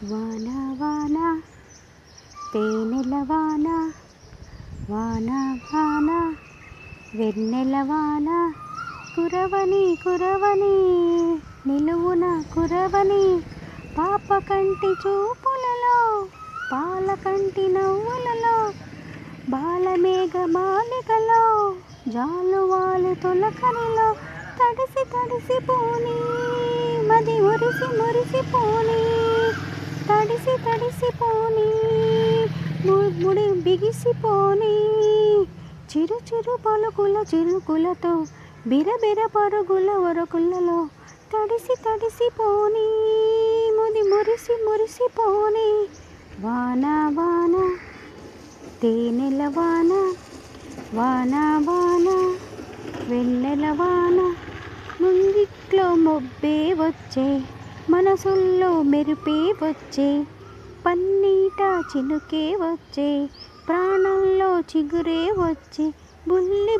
వాన వాన తేనెల వాన, వాన వాన వెన్నెల వాన, కురవని కురవని నిలువున కురవని, పాప కంటి చూపులలో పాల కంటి నవ్వులలో, బాలమేఘ మాలికలో జాలువాలు తొలకరిలో, తడిసి తడిసి పోనీ మది మురిసి మురిసి పోనీ, తడిసి తడిసి పోనీ ముడి బిగిసిపోనీ, చిరు చిరు పలుకుల చిరుకులతో బిరబిర పరుగుల ఒరకులలో, తడిసి తడిసి పోనీ ముది మురిసి మురిసి పోనీ. వాన వాన తేనెల వాన, వాన వాన వెన్నెల వాన, ముంగిట్లో మొబ్బే వచ్చే మనసుల్లో మెరుపే వచ్చే, పన్నీట చినుకే వచ్చే ప్రాణంలో చిగురే వచ్చే, బుల్లి